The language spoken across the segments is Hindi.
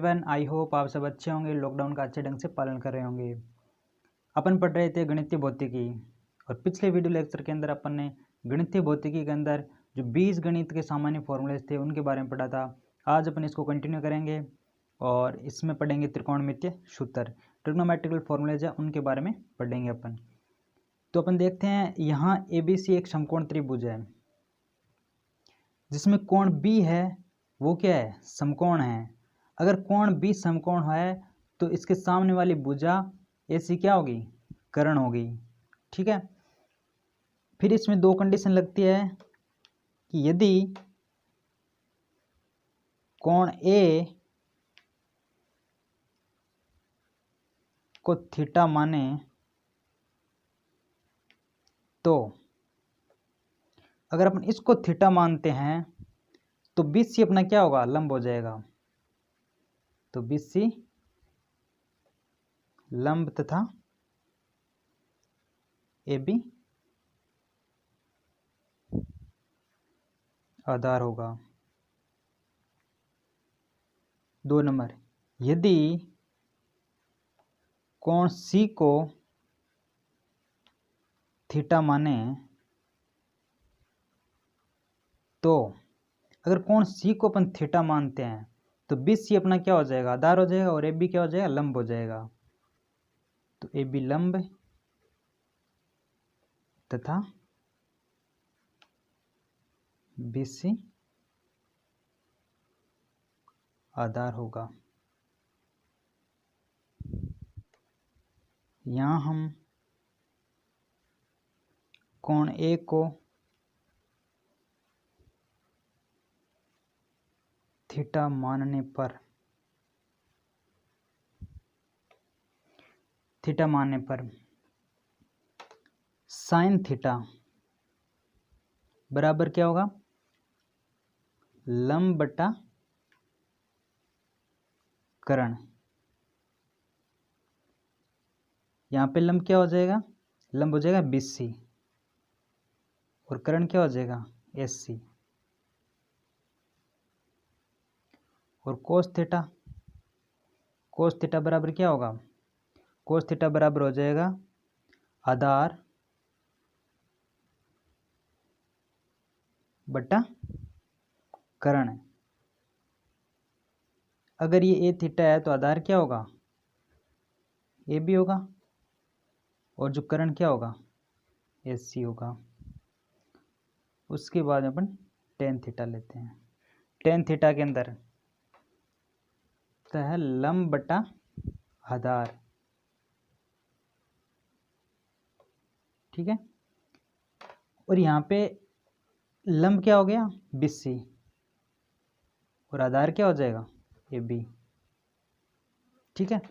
एवरीवन, आई होप आप सब अच्छे होंगे, लॉकडाउन का अच्छे ढंग से पालन कर रहे होंगे। अपन पढ़ रहे थे गणितीय भौतिकी और पिछले वीडियो लेक्चर के अंदर अपन ने गणितीय भौतिकी के अंदर जो बीज गणित के सामान्य फॉर्मूलेज थे उनके बारे में पढ़ा था। आज अपन इसको कंटिन्यू करेंगे और इसमें पढ़ेंगे त्रिकोणमितीय सूत्र, ट्रिग्नोमेट्रिकल फॉर्मूलेज है उनके बारे में पढ़ेंगे अपन। तो अपन देखते हैं, यहाँ ABC एक समकोण त्रिभुज है जिसमें कोण B है वो क्या है, समकोण है। अगर कोण B समकोण है तो इसके सामने वाली भुजा AC क्या होगी, कर्ण होगी। ठीक है, फिर इसमें दो कंडीशन लगती है कि यदि कोण A को थीटा माने तो अगर अपन इसको थीटा मानते हैं तो BC अपना क्या होगा, लंब हो जाएगा। तो BC लंब तथा AB आधार होगा। 2 नंबर, यदि कोण C को थीटा माने तो अगर कोण C को अपन थीटा मानते हैं तो BC अपना क्या हो जाएगा, आधार हो जाएगा और AB क्या हो जाएगा, लंब हो जाएगा। तो AB लंब तथा BC आधार होगा। यहाँ हम कोण A को थीटा मानने पर साइन थीटा बराबर क्या होगा, लंब बटा कर्ण। यहाँ पे लंब क्या हो जाएगा, लंब हो जाएगा BC और कर्ण क्या हो जाएगा, SC। और कोस थीटा बराबर क्या होगा, कोस थीटा बराबर हो जाएगा आधार बटा कर्ण। अगर ये A थीटा है तो आधार क्या होगा, AB होगा और जो कर्ण क्या होगा, SC होगा। उसके बाद अपन टेन थीटा लेते हैं। टेन थीटा के अंदर है लंब बटा आधार। ठीक है, और यहाँ पे लंब क्या हो गया, BC और आधार क्या हो जाएगा, AB। ठीक है,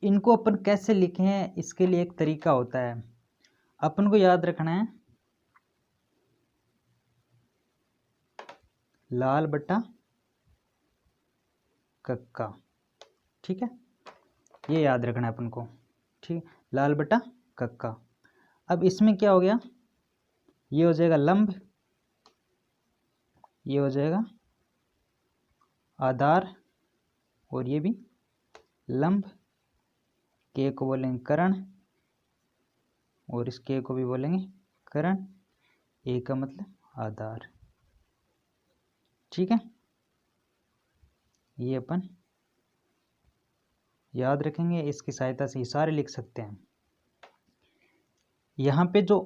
इनको अपन कैसे लिखें, इसके लिए एक तरीका होता है। अपन को याद रखना है लाल बटा कक्का। ठीक है, ये याद रखना है अपन को। ठीक, लाल बटा कक्का। अब इसमें क्या हो गया, ये हो जाएगा लंब, ये हो जाएगा आधार और ये भी लंब। के को बोलेंगे कर्ण और इस के को भी बोलेंगे कर्ण। ए का मतलब आधार। ठीक है, ये अपन याद रखेंगे, इसकी सहायता से इशारे लिख सकते हैं। यहाँ पे जो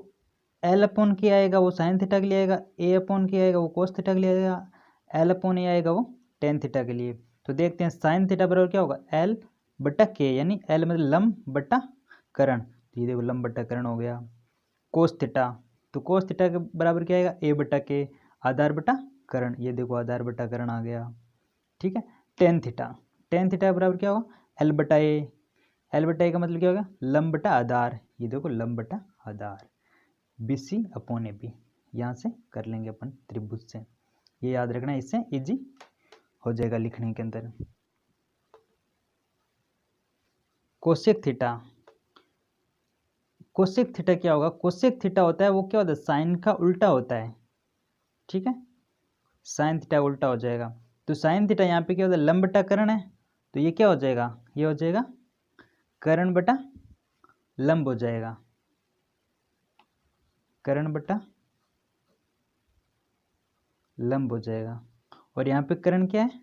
L अपॉन के आएगा वो साइन थीटा के लिए आएगा, A अपॉन के आएगा वो कोस थीटा के लिए आएगा, L अपॉन ए आएगा वो टेन थीटा के लिए। तो देखते हैं साइन थीटा बराबर क्या होगा, L बटा के, यानी L मतलब लंब बटा कर्ण। तो ये देखो लंब बटा कर्ण हो गया। कोस थीटा, तो कोस थीटा के बराबर क्या आएगा, A बटा के, आधार बटा कर्ण। ये देखो आधार बटा कर्ण आ गया। ठीक है, टेन थीटा बराबर क्या होगा, L बटा ए। L बटा ए का मतलब क्या होगा, लंब बटा आधार। ये देखो लंब बटा आधार, BC अपॉन AB। यहाँ से कर लेंगे अपन त्रिभुज से, ये याद रखना है, इससे इजी हो जाएगा लिखने के अंदर। कोसेक थीटा, कोसेक थीटा क्या होगा, कोसेक थीटा होता है वो क्या होता है, साइन का उल्टा होता है। ठीक है, साइन थीटा उल्टा हो जाएगा। तो तो साइन थीटा यहाँ पे क्या होता है, लंब बटा कर्ण है, तो ये क्या हो जाएगा, ये हो जाएगा कर्ण बटा लंब हो जाएगा, कर्ण बटा लंब हो जाएगा। और यहाँ पे कर्ण क्या है,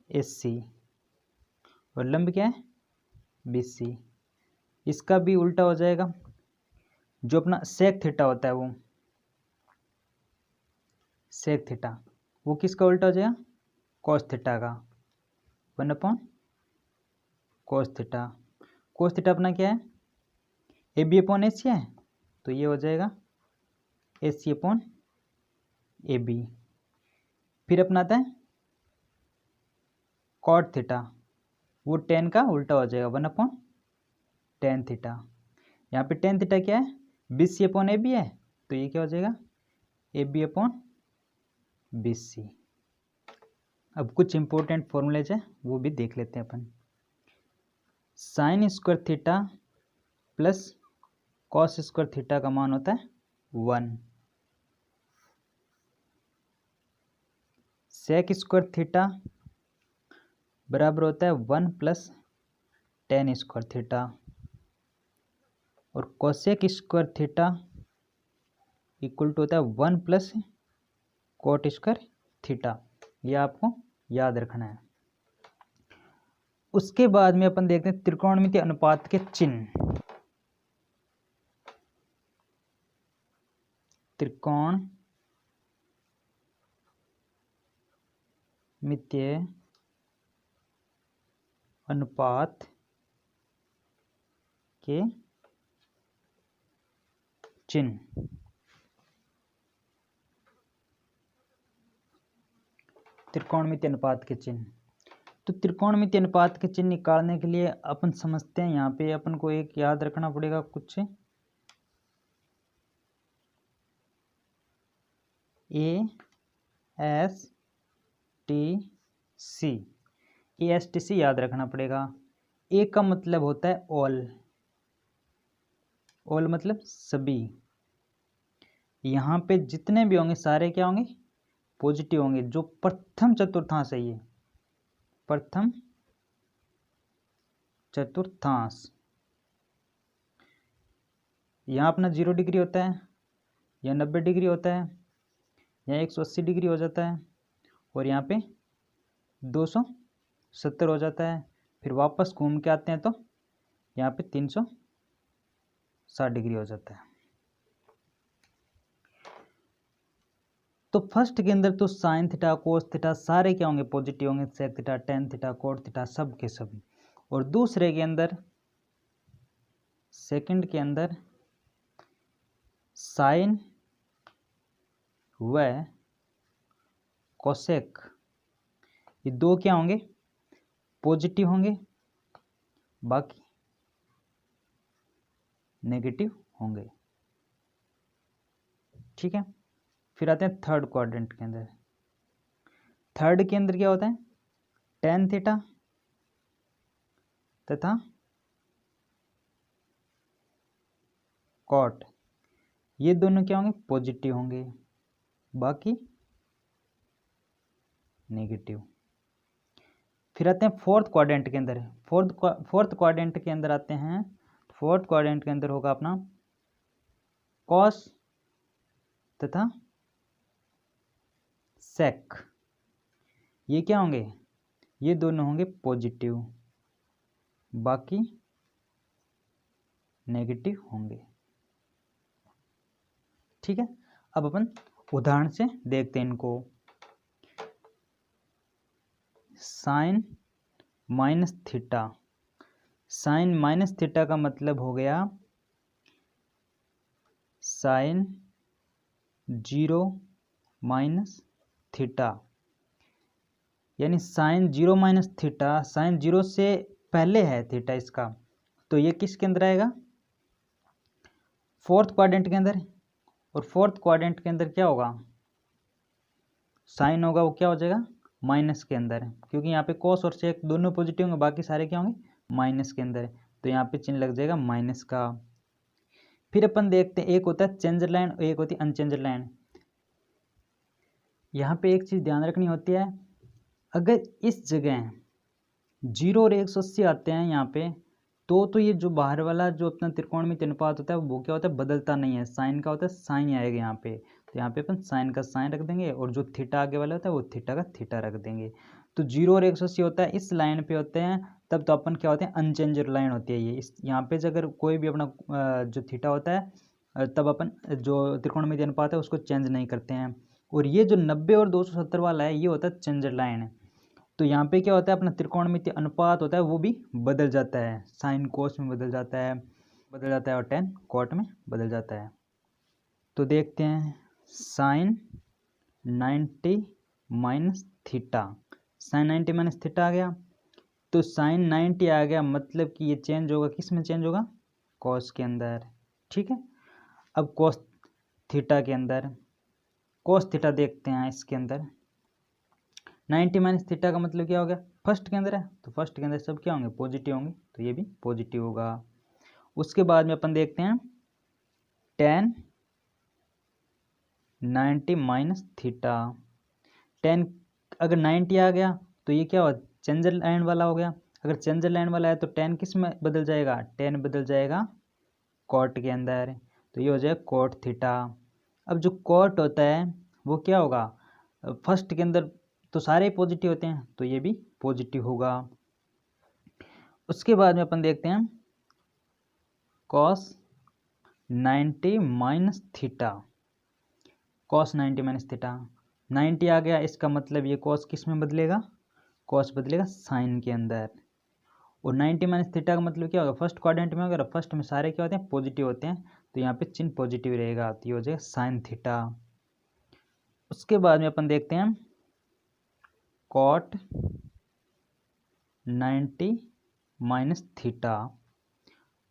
AC, और लंब क्या है, BC। इसका भी उल्टा हो जाएगा, जो अपना सेक थीटा होता है, वो सेक थीटा वो किसका उल्टा हो जाएगा, कॉस थीटा का, 1/cos थीटा। कॉस थीटा अपना क्या है, AB/AC है, तो ये हो जाएगा AC/AB। फिर अपना आता है कॉट थीटा, वो tan का उल्टा हो जाएगा, 1/tan थीटा। यहाँ पे tan थीटा क्या है, BC/AB है, तो ये क्या हो जाएगा, AB/BC। अब कुछ इंपॉर्टेंट फॉर्मूलेज है वो भी देख लेते हैं अपन। Sine square theta plus cos square theta का मान होता है 1। सेक स्क्वायर थीटा बराबर होता है 1 + tan स्क्वायर थीटा, और cosec square theta equal to होता है 1 + cot स्क्वायर थीटा। ये आपको याद रखना है। उसके बाद में अपन देखते हैं त्रिकोणमितीय अनुपात के चिन्ह। त्रिकोणमितीय अनुपात के चिन्ह। त्रिकोणमितीय अनुपात के चिन्ह, तो त्रिकोणमितीय अनुपात के चिन्ह निकालने के लिए अपन समझते हैं, यहाँ पे अपन को एक याद रखना पड़ेगा कुछ, ASTC याद रखना पड़ेगा। ए का मतलब होता है ऑल, ऑल मतलब सभी। यहाँ पे जितने भी होंगे सारे क्या होंगे, पॉजिटिव होंगे, जो प्रथम चतुर्थांश है, ये प्रथम चतुर्थांश। यहाँ अपना 0 डिग्री होता है, या 90 डिग्री होता है, या 180 डिग्री हो जाता है, और यहाँ पे 270 हो जाता है। फिर वापस घूम के आते हैं तो यहाँ पे 360 डिग्री हो जाता है। तो फर्स्ट के अंदर तो साइन थीटा कोस थीटा सारे क्या होंगे, पॉजिटिव होंगे, sec theta tan theta cot theta सब के सब। और दूसरे के अंदर, सेकंड के अंदर साइन व कोसेक, ये दो क्या होंगे, पॉजिटिव होंगे, बाकी नेगेटिव होंगे। ठीक है। फिर आते हैं थर्ड क्वाड्रेंट के अंदर। थर्ड के अंदर क्या होता है, टेन थीटा तथा कॉट, ये दोनों क्या होंगे, पॉजिटिव होंगे, बाकी नेगेटिव। फिर आते हैं फोर्थ क्वाड्रेंट के अंदर। फोर्थ क्वाड्रेंट के अंदर आते हैं, फोर्थ क्वाड्रेंट के अंदर होगा अपना कॉस तथा सेक, ये क्या होंगे, ये दोनों होंगे पॉजिटिव, बाकी नेगेटिव होंगे। ठीक है। अब अपन उदाहरण से देखते हैं इनको। Sine minus theta, sine minus theta का मतलब हो गया साइन 0 माइनस थीटा, यानी साइन 0 माइनस थीटा, साइन 0 से पहले है थीटा इसका, तो ये किसके अंदर आएगा, फोर्थ क्वाड्रेंट के अंदर। और फोर्थ क्वाड्रेंट के अंदर क्या होगा, साइन होगा वो क्या हो जाएगा, माइनस के अंदर, क्योंकि यहाँ पे कोस और सेक दोनों पॉजिटिव होंगे, बाकी सारे क्या होंगे माइनस के अंदर, तो यहाँ पे चिन्ह लग जाएगा माइनस का। फिर अपन देखते हैं, एक होता है चेंजर लाइन और एक होती है अनचेंजर लाइन। यहाँ पे एक चीज़ ध्यान रखनी होती है, अगर इस जगह 0 और 180 आते हैं यहाँ पे, तो ये जो बाहर वाला जो अपना त्रिकोणमितीय अनुपात होता है वो क्या होता है, बदलता नहीं है। साइन का होता है, साइन ही आएगा यहाँ पे, तो यहाँ पे अपन साइन का साइन रख देंगे और जो थीटा आगे वाला होता है वो थीटा का थीटा रख देंगे। तो 0 और 180 होता है, इस लाइन पे होते हैं तब तो अपन क्या होते हैं, अनचेंज्ड लाइन होती है ये। इस यहाँ पे अगर कोई भी अपना जो थीटा होता है तब अपन जो त्रिकोणमितीय अनुपात है उसको चेंज नहीं करते हैं। और ये जो 90 और 270 वाला है ये होता है चेंज्ड लाइन। तो यहाँ पे क्या होता है, अपना त्रिकोणमितीय अनुपात होता है वो भी बदल जाता है, साइन कोस में बदल जाता है और टेन कॉट में बदल जाता है। तो देखते हैं sine 90 minus theta, sine 90 minus theta आ गया। तो साइन 90 आ गया, मतलब कि ये चेंज होगा, किस में चेंज होगा, कॉस के अंदर। ठीक है, अब कॉस थीटा के अंदर, कॉस थीटा देखते हैं इसके अंदर। 90 माइनस थीटा का मतलब क्या हो गया, फर्स्ट के अंदर है तो फर्स्ट के अंदर सब क्या होंगे, पॉजिटिव होंगे, तो ये भी पॉजिटिव होगा। उसके बाद में अपन देखते हैं टेन 90 माइनस थीटा। टेन अगर 90 आ गया तो ये क्या हुआ, चेंजर लाइन वाला हो गया। अगर चेंजर लाइन वाला है तो टेन किस में बदल जाएगा, टेन बदल जाएगा कॉट के अंदर, तो ये हो जाएगा कॉट थीटा। अब जो कॉट होता है वो क्या होगा, फर्स्ट के अंदर तो सारे पॉजिटिव होते हैं तो ये भी पॉजिटिव होगा। उसके बाद में अपन देखते हैं cos 90 minus theta, cos 90 minus theta, 90 आ गया, इसका मतलब ये कॉस किस में बदलेगा, कॉस बदलेगा साइन के अंदर। और 90 माइनस थीटा का मतलब क्या होगा, फर्स्ट क्वाड्रेंट में अगर फर्स्ट में सारे क्या होते हैं, पॉजिटिव होते हैं, तो यहाँ पे चिन्ह पॉजिटिव रहेगा, तो ये हो जाएगा साइन थीटा। उसके बाद में अपन देखते हैं कॉट 90 माइनस थीटा।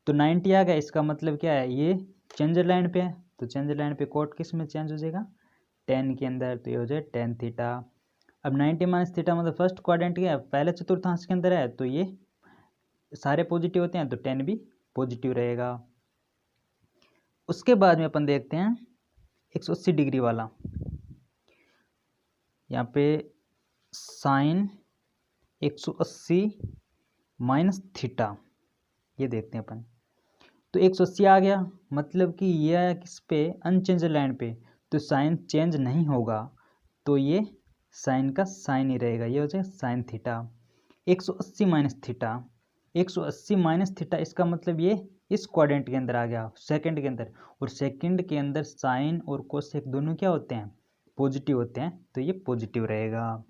तो 90 आ गया, इसका मतलब क्या है, ये चेंजर लाइन पे है, तो चेंजर लाइन पे कॉट किस में चेंज हो जाएगा, टेन के अंदर, तो ये हो जाए टेन थीटा। अब 90 माइनस थीटा मतलब फर्स्ट क्वाड्रेंट क्या है, पहले चतुर्थांश के अंदर है, तो ये सारे पॉजिटिव होते हैं तो टेन भी पॉजिटिव रहेगा। उसके बाद में अपन देखते हैं 180 डिग्री वाला, यहाँ पे साइन 180 माइनस थीटा, ये देखते हैं अपन। तो 180 आ गया, मतलब कि ये आया किस पे, अनचेंज लाइन पे, तो साइन चेंज नहीं होगा, तो ये साइन का साइन ही रहेगा, ये हो जाएगा sine theta. 180 minus theta, 180 minus theta, इसका मतलब ये इस क्वाड्रेंट के अंदर आ गया, सेकंड के अंदर, और सेकंड के अंदर साइन और कोसेक दोनों क्या होते हैं, पॉजिटिव होते हैं, तो ये पॉजिटिव रहेगा।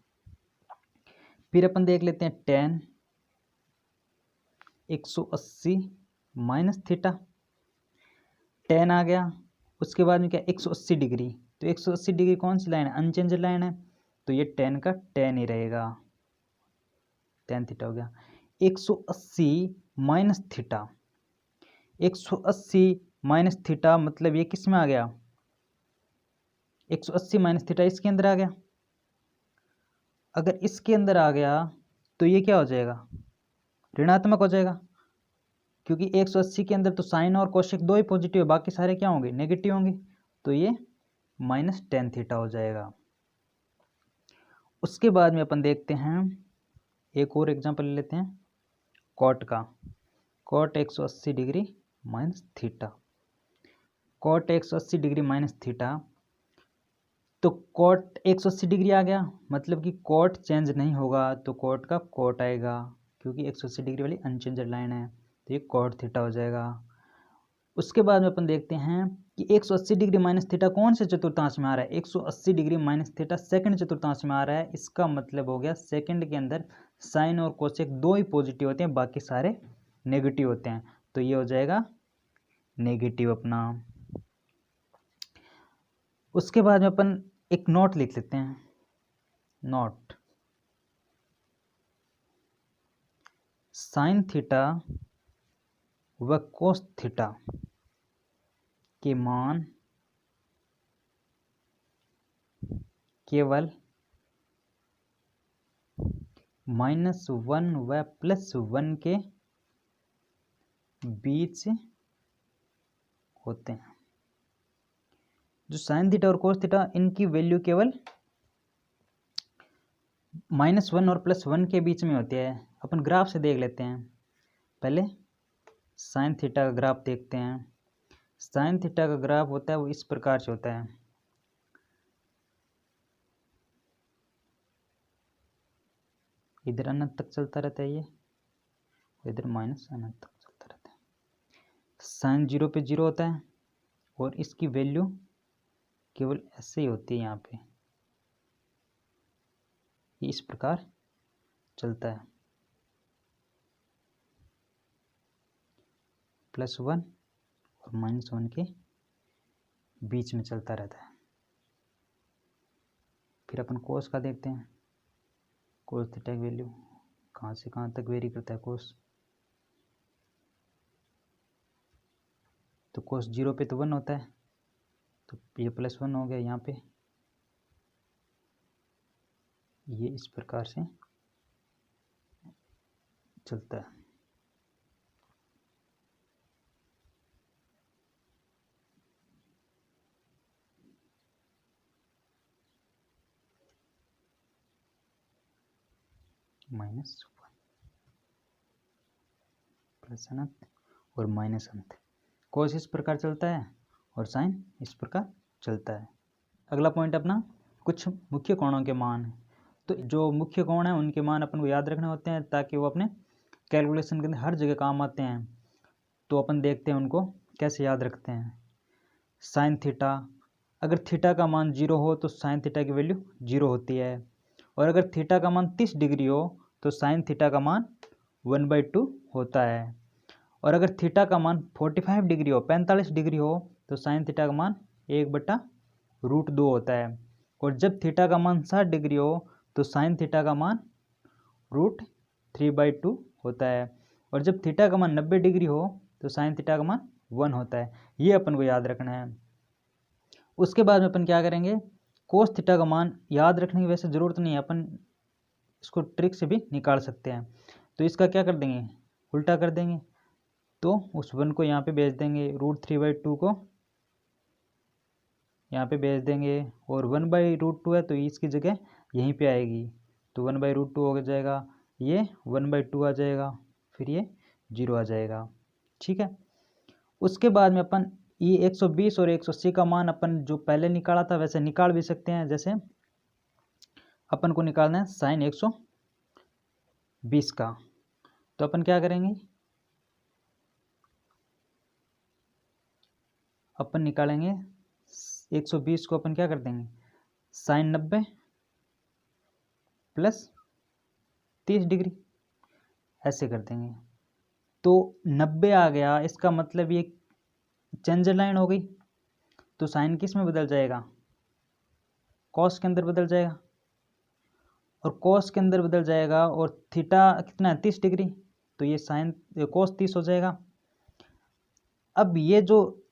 फिर अपन देख लेते हैं टेन 180 माइनस थीटा, टेन आ गया। उसके बाद में क्या, 180 डिग्री, तो 180 डिग्री कौन सी लाइन है, अनचेंज लाइन है, तो ये टेन का टेन ही रहेगा, टेन थीटा हो गया। 180 माइनस थीटा, 180 माइनस थीटा मतलब ये किस में आ गया, 180 माइनस थीटा इसके अंदर आ गया। अगर इसके अंदर आ गया तो ये क्या हो जाएगा, ऋणात्मक हो जाएगा, क्योंकि 180 के अंदर तो साइन और कोशेक दो ही पॉजिटिव है, बाकी सारे क्या होंगे, नेगेटिव होंगे, तो ये माइनस टेन थीटा हो जाएगा। उसके बाद में अपन देखते हैं एक और एग्जांपल ले लेते हैं कॉट का, cot 180 degree minus theta, cot 180 degree minus theta, तो कॉट 180 डिग्री आ गया, मतलब कि कॉट चेंज नहीं होगा, तो कॉट का कॉट आएगा, क्योंकि 180 डिग्री वाली अनचेंज्ड लाइन है, तो ये कॉट थीटा हो जाएगा। उसके बाद में अपन देखते हैं कि 180 डिग्री माइनस थीटा कौन से चतुर्थांश में आ रहा है, 180 डिग्री माइनस थीटा सेकंड चतुर्थांश में आ रहा है, इसका मतलब हो गया सेकंड के अंदर साइन और कोसेक दो ही पॉजिटिव होते हैं, बाकी सारे नेगेटिव होते हैं, तो ये हो जाएगा नेगेटिव अपना। उसके बाद में अपन एक नोट लिख लेते हैं, नोट साइन थीटा व कोस थीटा के मान केवल -1 व +1 के बीच होते हैं। जो साइन थीटा और कोस थीटा इनकी वैल्यू केवल -1 और +1 के बीच में होती है। अपन ग्राफ से देख लेते हैं। पहले साइन थीटा का ग्राफ देखते हैं। साइन थीटा का ग्राफ होता है वो इस प्रकार से होता है। इधर अनंत तक चलता रहता है ये, इधर माइनस अनंत तक चलता रहता है। साइन 0 पे 0 होता है और इसकी वैल्यू केवल ऐसे ही होती है। यहाँ पे ये इस प्रकार चलता है, +1 और -1 के बीच में चलता रहता है। फिर अपन कोस का देखते हैं। कोस थीटा की वैल्यू कहाँ से कहाँ तक वेरी करता है कोस। तो कोस 0 पे तो 1 होता है, तो ये +1 हो गया। यहाँ पे ये इस प्रकार से चलता है। -1 प्लस अनंत और माइनस अनंत। कोस इस प्रकार चलता है और साइन इस प्रकार चलता है। अगला पॉइंट अपना कुछ मुख्य कोणों के मान। तो जो मुख्य कोण है उनके मान अपन को याद रखने होते हैं ताकि वो अपने कैलकुलेशन के अंदर हर जगह काम आते हैं। तो अपन देखते हैं उनको कैसे याद रखते हैं। साइन थीटा, अगर थीटा का मान 0 हो तो साइन थीटा की वैल्यू 0 होती है, और अगर थीटा का मान 30 डिग्री हो तो साइन थीटा का मान 1/2 होता है, और अगर थीटा का मान 45 डिग्री हो, 45 डिग्री हो, तो साइन थीटा का मान 1/√2 होता है, और जब थीटा का मान 60 डिग्री हो तो साइन थीटा का मान √3/2 होता है, और जब थीटा का मान 90 डिग्री हो तो साइन थीटा का मान 1 होता है। ये अपन को याद रखना है। उसके बाद में अपन क्या करेंगे, कोस थीटा का मान याद रखने की वैसे ज़रूरत नहीं है, अपन इसको ट्रिक से भी निकाल सकते हैं। तो इसका क्या कर देंगे, उल्टा कर देंगे। तो उस 1 को यहाँ पे भेज देंगे, √3/2 को यहाँ पे भेज देंगे, और 1/√2 है तो इसकी जगह यहीं पे आएगी, तो 1/√2 हो जाएगा, ये 1/2 आ जाएगा, फिर ये 0 आ जाएगा। ठीक है। उसके बाद में अपन ये 120 और 180 का मान अपन जो पहले निकाला था वैसे निकाल भी सकते हैं। जैसे अपन को निकालना है साइन 120 का, तो अपन क्या करेंगे, अपन निकालेंगे 120 को अपन क्या कर देंगे, साइन 90 प्लस 30 डिग्री ऐसे कर देंगे। तो 90 आ गया, इसका मतलब ये चेंज लाइन हो गई, तो साइन किस में बदल जाएगा, कॉस के अंदर बदल जाएगा, और कॉस के अंदर बदल जाएगा, और थीटा कितना है 30 डिग्री, तो ये साइन कॉस 30 हो जाएगा। अब ये जो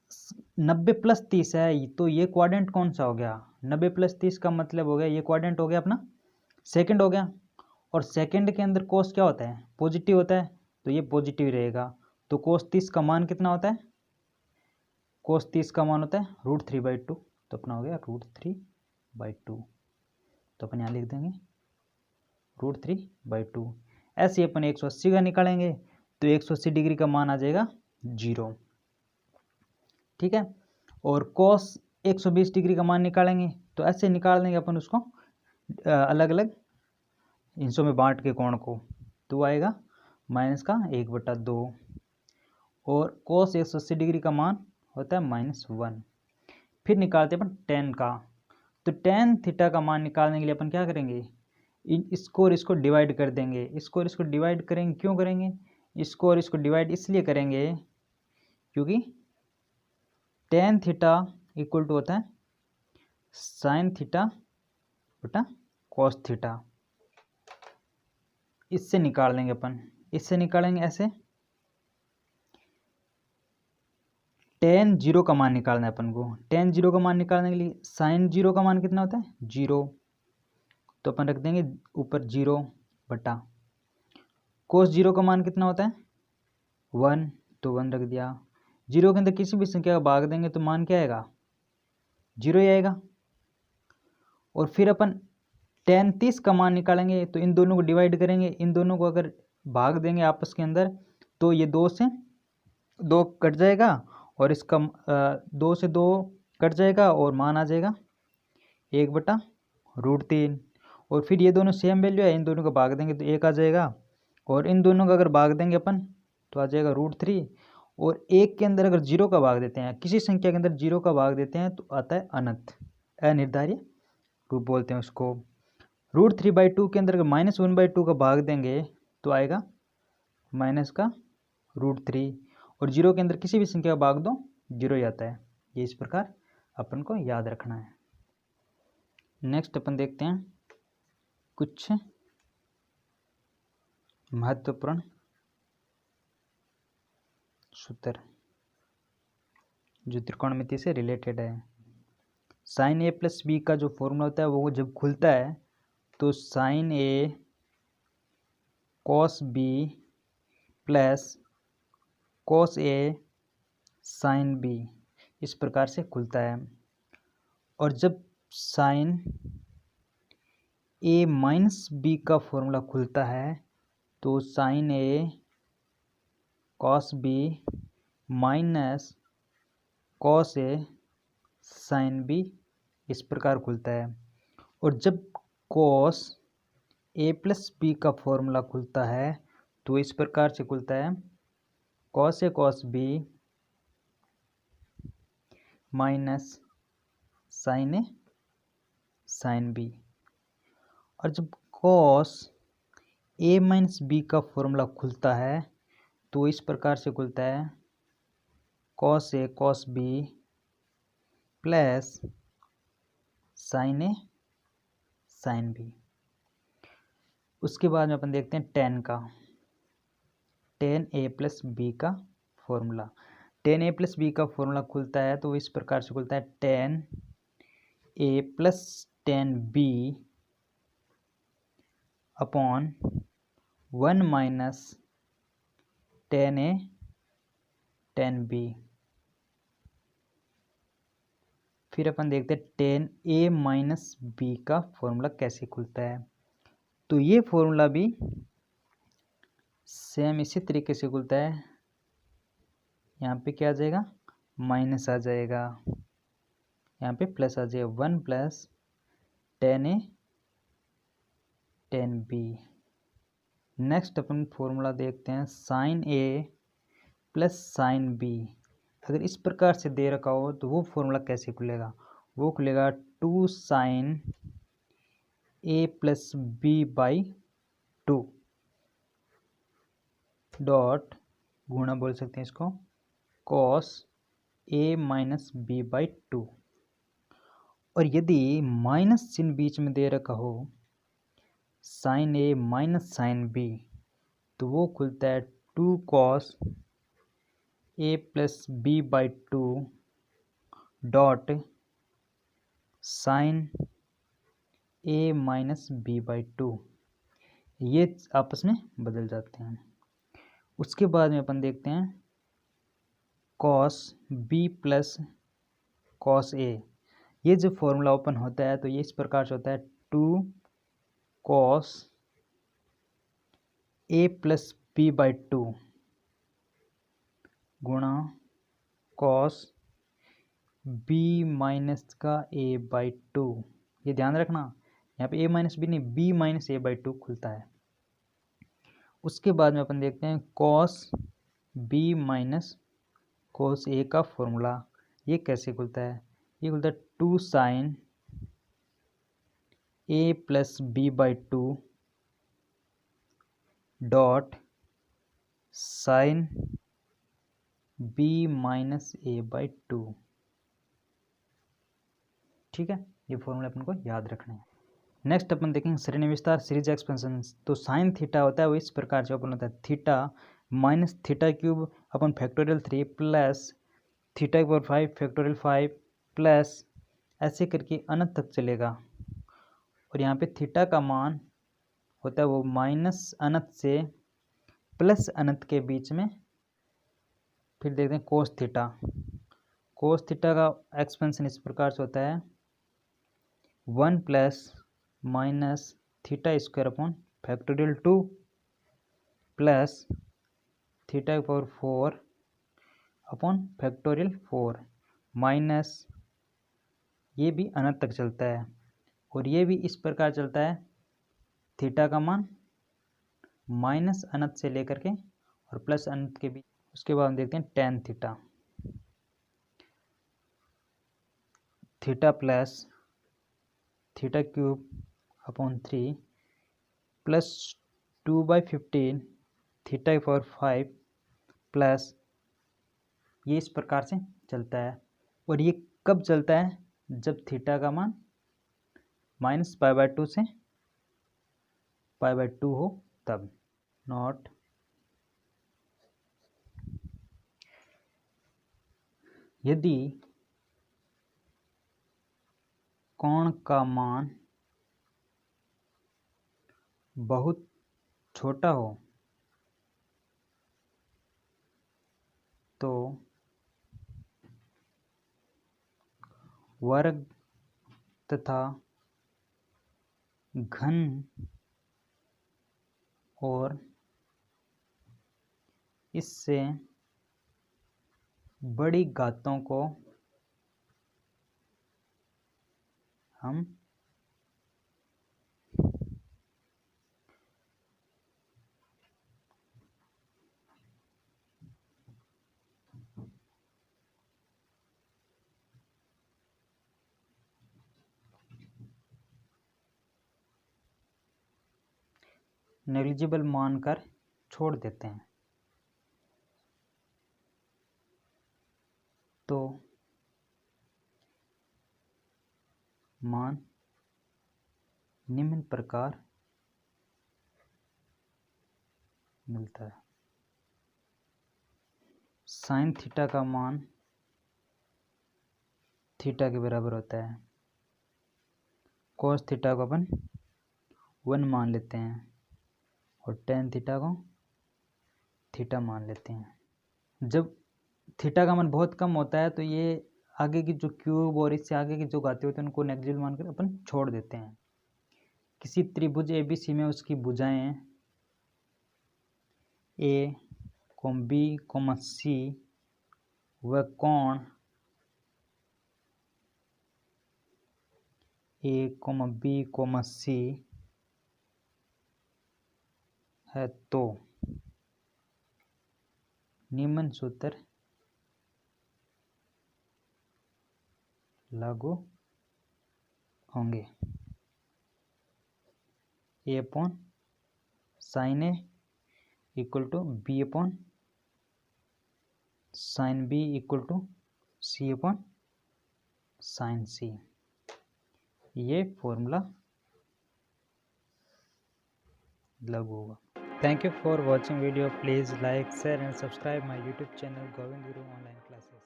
90 + 30 है तो ये क्वाड्रेंट कौन सा हो गया, 90 + 30 का मतलब हो गया ये क्वाड्रेंट हो गया अपना सेकंड हो गया, और सेकंड के अंदर कोस क्या होता है, पॉजिटिव होता है, तो ये पॉजिटिव रहेगा। तो कोस 30 का मान कितना होता है, कोस 30 का मान होता है √3/2, तो अपना हो गया √3/2, तो अपन यहाँ लिख देंगे √3/2। ऐसे अपन 180 का निकालेंगे तो 180 डिग्री का मान आ जाएगा 0। ठीक है। और कॉस 120 डिग्री का मान निकालेंगे तो ऐसे निकाल देंगे अपन उसको अलग अलग हिस्सों में बांट के कोण को, तो आएगा -1/2, और कॉस 180 डिग्री का मान होता है -1। फिर निकालते हैं अपन टेन का, तो टेन थीटा का मान निकालने के लिए अपन क्या करेंगे, इसको और इसको डिवाइड कर देंगे। इसको और इसको डिवाइड करेंगे, क्यों करेंगे, इसको और इसको डिवाइड इसलिए करेंगे क्योंकि टेन थीटा इक्वल टू होता है साइन थीटा बटा कॉस थीटा। इससे निकाल देंगे अपन, इससे निकालेंगे ऐसे, टेन 0 का मान निकालना है अपन को। टेन 0 का मान निकालने के लिए साइन 0 का मान कितना होता है 0, तो अपन रख देंगे ऊपर 0 बटा कोस 0 का मान कितना होता है 1, तो 1 रख दिया। 0 के अंदर किसी भी संख्या का भाग देंगे तो मान क्या आएगा 0 ही आएगा। और फिर अपन tan 30 का मान निकालेंगे तो इन दोनों को डिवाइड करेंगे, इन दोनों को अगर भाग देंगे आपस के अंदर तो ये 2 से 2 कट जाएगा और इसका 2 से 2 कट जाएगा और मान आ जाएगा 1/√3। और फिर ये दोनों सेम वैल्यू है, इन दोनों को भाग देंगे तो 1 आ जाएगा और इन दोनों का अगर भाग देंगे अपन तो आ जाएगा √3। और 1 के अंदर अगर 0 का भाग देते हैं, किसी संख्या के अंदर 0 का भाग देते हैं तो आता है अनंत, अनिर्धारित रूप बोलते हैं उसको। √3/2 के अंदर अगर -1/2 का भाग देंगे तो आएगा माइनस का √3। और 0 के अंदर किसी भी संख्या का भाग दो 0 ही आता है। ये इस प्रकार अपन को याद रखना है। नेक्स्ट अपन देखते हैं कुछ महत्वपूर्ण सूत्र जो त्रिकोणमिति से रिलेटेड है। sin a + b का जो फॉर्मूला होता है वो जब खुलता है तो sin a cos b plus cos a sin b इस प्रकार से खुलता है। और जब sin a - b का फॉर्मूला खुलता है तो sin a cos b minus cos a sin b इस प्रकार खुलता है। और जब cos a + b का फॉर्मूला खुलता है तो इस प्रकार से खुलता है cos a cos b minus sin a sin b। और जब cos a - b का फॉर्मूला खुलता है तो इस प्रकार से खुलता है cos a cos b plus sin a sin b। उसके बाद में अपन देखते हैं tan का, tan a + b का फॉर्मूला। tan a + b का फॉर्मूला खुलता है तो इस प्रकार से खुलता है tan a + tan b upon 1 minus tan a tan b। फिर अपन देखते हैं tan a - b का फॉर्मूला कैसे खुलता है। तो ये फॉर्मूला भी सेम इसी तरीके से खुलता है। यहाँ पे क्या आ जाएगा, माइनस आ जाएगा, यहाँ पे प्लस आ जाएगा, 1 + tan a tan b। Next upon formula देखते हैं sin a + sin b। अगर इस प्रकार से दे रखा हो तो वो फॉर्मूला कैसे खुलेगा, वो खुलेगा 2 sin a + b/2 डॉट गुणा बोल सकते हैं इसको cos a - b/2। और यदि माइनस चिन्ह बीच में दे रखा हो sin a - sin b तो वो खुलता है 2 cos a + b/2 dot sin a - b/2। ये आपस में बदल जाते हैं। उसके बाद में अपन देखते हैं cos b + cos a। ये जब फॉर्मूला ओपन होता है तो ये इस प्रकार से होता है 2 cos a + b/2 गुणा cos b - a/2। ये ध्यान रखना, यहाँ पे a - b नहीं, b - a/2 खुलता है। उसके बाद में अपन देखते हैं cos b - cos a का फॉर्मूला। ये कैसे खुलता है, ये खुलता है 2 sin a + b/2 dot sin b - a/2। ठीक है, ये फॉर्मूला अपन को याद रखना है। नेक्स्ट अपन देखेंगे श्रेणी विस्तार सीरीज एक्सपेंशन। तो साइन थीटा होता है वो इस प्रकार से ओपन होता है थीटा - θ³ अपन फैक्टोरियल 3 प्लस θ/5 फैक्टोरियल 5 प्लस ऐसे करके अनंत तक चलेगा। और यहाँ पे थीटा का मान होता है वो -अनंत से प्लस अनंत के बीच में। फिर देखते हैं कोस थीटा। कोस थीटा का एक्सपेंशन इस प्रकार से होता है 1 + minus theta square upon factorial 2 plus theta की पावर 4 अपॉन फैक्टोरियल 4 माइनस ये भी अनंत तक चलता है और ये भी इस प्रकार चलता है, थीटा का मान माइनस अनंत से लेकर के और प्लस अनंत के बीच। उसके बाद हम देखते हैं tan theta, theta plus theta cube upon 3 plus 2/15 theta की पावर 5 प्लस ये इस प्रकार से चलता है। और ये कब चलता है? जब थीटा का मान माइनस π/2 से π/2 हो तब। नॉट यदि कोण का मान बहुत छोटा हो तो वर्ग तथा घन और इससे बड़ी घातों को हम नेग्लिजिबल मानकर छोड़ देते हैं। तो मान निम्न प्रकार मिलता है। साइन थीटा का मान थीटा के बराबर होता है। कोस थीटा को अपन 1 मान लेते हैं और टेन थीटा को थीटा मान लेते हैं। जब थीटा का मान बहुत कम होता है तो ये आगे की जो क्यूब और इससे आगे की जो घातें होती हैं उनको नेग्लिजिबल मानकर अपन छोड़ देते हैं। किसी त्रिभुज ABC में उसकी भुजाएं A, B, C व कोण A, B, C है तो निम्न सूत्र लागू होंगे। A upon sine A equal to B upon sine B equal to C upon sine C। ये फॉर्मूला लागू होगा। Thank you for watching video. Please like, share and subscribe my YouTube channel Govind Guru Online Classes.